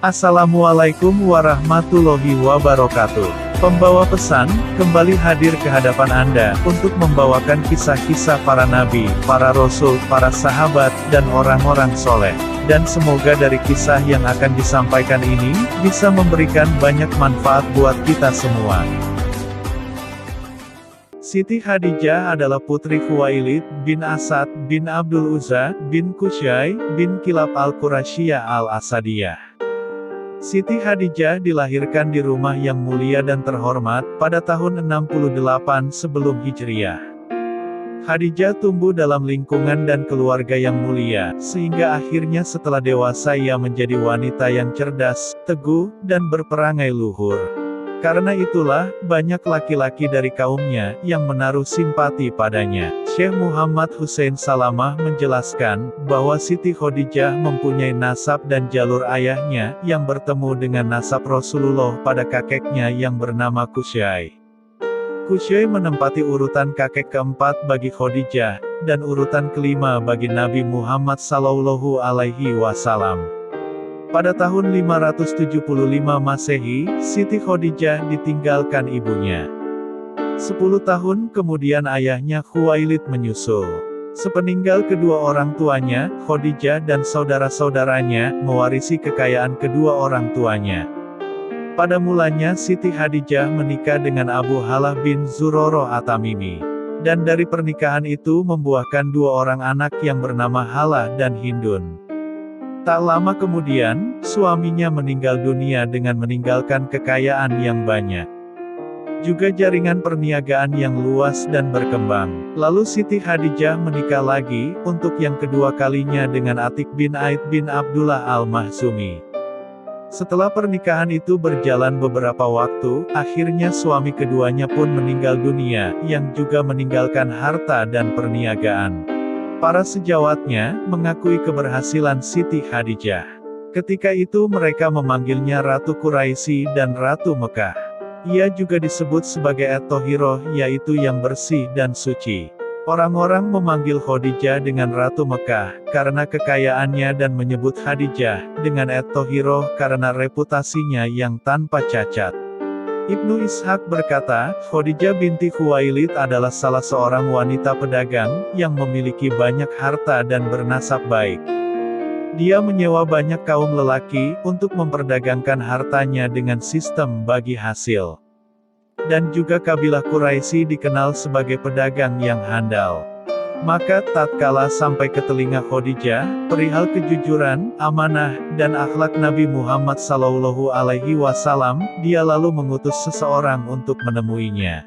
Assalamualaikum warahmatullahi wabarakatuh. Pembawa pesan, kembali hadir ke hadapan Anda, untuk membawakan kisah-kisah para nabi, para rasul, para sahabat, dan orang-orang soleh. Dan semoga dari kisah yang akan disampaikan ini, bisa memberikan banyak manfaat buat kita semua. Siti Khadijah adalah putri Khuwailid bin Asad bin Abdul Uzza bin Qusay bin Kilab al-Qurasyiyah al-Asadiyah. Siti Khadijah dilahirkan di rumah yang mulia dan terhormat, pada tahun 68 sebelum Hijriah. Khadijah tumbuh dalam lingkungan dan keluarga yang mulia, sehingga akhirnya setelah dewasa ia menjadi wanita yang cerdas, teguh, dan berperangai luhur. Karena itulah, banyak laki-laki dari kaumnya, yang menaruh simpati padanya. Syekh Muhammad Hussein Salamah menjelaskan, bahwa Siti Khadijah mempunyai nasab dan jalur ayahnya, yang bertemu dengan nasab Rasulullah pada kakeknya yang bernama Qusay. Qusay menempati urutan kakek keempat bagi Khadijah, dan urutan kelima bagi Nabi Muhammad SAW. Pada tahun 575 Masehi, Siti Khadijah ditinggalkan ibunya. 10 tahun kemudian ayahnya Khuwailid menyusul. Sepeninggal kedua orang tuanya, Khadijah dan saudara-saudaranya, mewarisi kekayaan kedua orang tuanya. Pada mulanya Siti Khadijah menikah dengan Abu Halah bin Zurarah At-Tamimi. Dan dari pernikahan itu membuahkan dua orang anak yang bernama Halah dan Hindun. Tak lama kemudian, suaminya meninggal dunia dengan meninggalkan kekayaan yang banyak. Juga jaringan perniagaan yang luas dan berkembang. Lalu Siti Khadijah menikah lagi, untuk yang kedua kalinya dengan Atik bin Aid bin Abdullah al-Mahzumi. Setelah pernikahan itu berjalan beberapa waktu, akhirnya suami keduanya pun meninggal dunia, yang juga meninggalkan harta dan perniagaan. Para sejawatnya, mengakui keberhasilan Siti Khadijah. Ketika itu mereka memanggilnya Ratu Quraisy dan Ratu Mekah. Ia juga disebut sebagai At-Thohiroh, yaitu yang bersih dan suci. Orang-orang memanggil Khadijah dengan Ratu Mekah, karena kekayaannya dan menyebut Khadijah, dengan At-Thohiroh karena reputasinya yang tanpa cacat. Ibnu Ishaq berkata, Khadijah binti Khuwailid adalah salah seorang wanita pedagang, yang memiliki banyak harta dan bernasab baik. Dia menyewa banyak kaum lelaki, untuk memperdagangkan hartanya dengan sistem bagi hasil. Dan juga kabilah Quraisy dikenal sebagai pedagang yang handal. Maka tatkala sampai ke telinga Khadijah, perihal kejujuran, amanah, dan akhlak Nabi Muhammad SAW, dia lalu mengutus seseorang untuk menemuinya.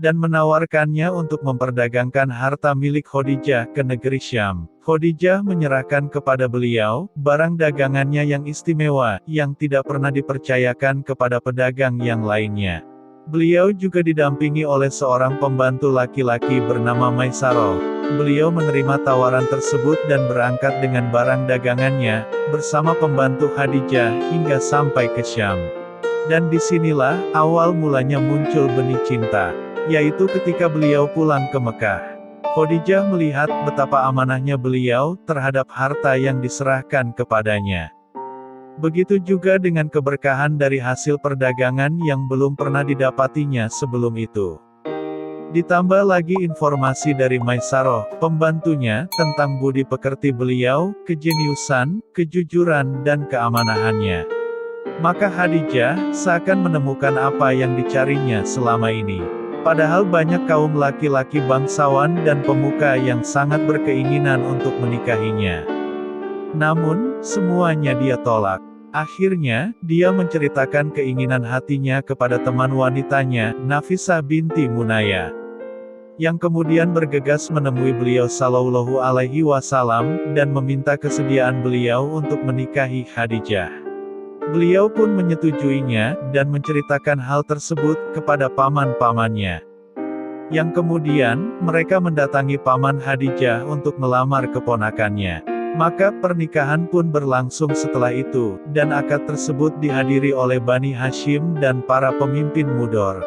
Dan menawarkannya untuk memperdagangkan harta milik Khadijah ke negeri Syam. Khadijah menyerahkan kepada beliau, barang dagangannya yang istimewa, yang tidak pernah dipercayakan kepada pedagang yang lainnya. Beliau juga didampingi oleh seorang pembantu laki-laki bernama Maisarah. Beliau menerima tawaran tersebut dan berangkat dengan barang dagangannya, bersama pembantu Khadijah, hingga sampai ke Syam. Dan disinilah, awal mulanya muncul benih cinta, yaitu ketika beliau pulang ke Mekah. Khadijah melihat betapa amanahnya beliau, terhadap harta yang diserahkan kepadanya. Begitu juga dengan keberkahan dari hasil perdagangan yang belum pernah didapatinya sebelum itu. Ditambah lagi informasi dari Maisarah, pembantunya, tentang budi pekerti beliau, kejeniusan, kejujuran, dan keamanahannya. Maka Khadijah, seakan menemukan apa yang dicarinya selama ini. Padahal banyak kaum laki-laki bangsawan dan pemuka yang sangat berkeinginan untuk menikahinya. Namun, semuanya dia tolak. Akhirnya, dia menceritakan keinginan hatinya kepada teman wanitanya, Nafisah binti Munaya. Yang kemudian bergegas menemui beliau SAW, dan meminta kesediaan beliau untuk menikahi Khadijah. Beliau pun menyetujuinya, dan menceritakan hal tersebut kepada paman-pamannya. Yang kemudian, mereka mendatangi paman Khadijah untuk melamar keponakannya. Maka pernikahan pun berlangsung setelah itu, dan akad tersebut dihadiri oleh Bani Hashim dan para pemimpin Mudor.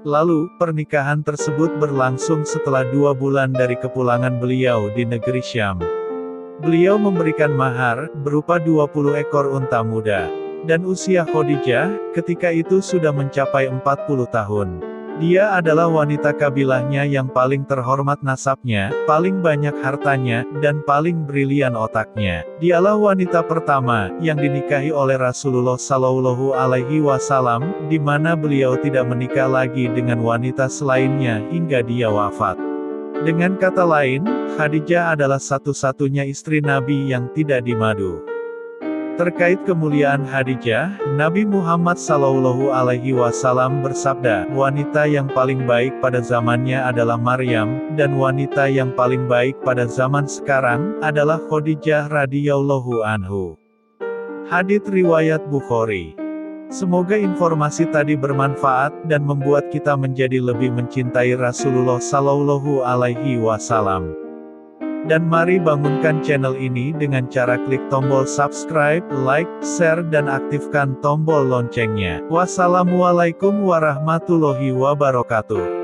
Lalu, pernikahan tersebut berlangsung setelah 2 bulan dari kepulangan beliau di negeri Syam. Beliau memberikan mahar, berupa 20 ekor unta muda. Dan usia Khadijah, ketika itu sudah mencapai 40 tahun. Dia adalah wanita kabilahnya yang paling terhormat nasabnya, paling banyak hartanya, dan paling brilian otaknya. Dialah wanita pertama, yang dinikahi oleh Rasulullah Shallallahu Alaihi Wasallam, di mana beliau tidak menikah lagi dengan wanita selainnya, hingga dia wafat. Dengan kata lain, Khadijah adalah satu-satunya istri Nabi yang tidak dimadu. Terkait kemuliaan Khadijah, Nabi Muhammad Shallallahu Alaihi Wasallam bersabda, wanita yang paling baik pada zamannya adalah Maryam, dan wanita yang paling baik pada zaman sekarang adalah Khadijah radhiyallahu anhu. Hadits riwayat Bukhari. Semoga informasi tadi bermanfaat dan membuat kita menjadi lebih mencintai Rasulullah Shallallahu Alaihi Wasallam. Dan mari bangunkan channel ini dengan cara klik tombol subscribe, like, share dan aktifkan tombol loncengnya. Wassalamualaikum warahmatullahi wabarakatuh.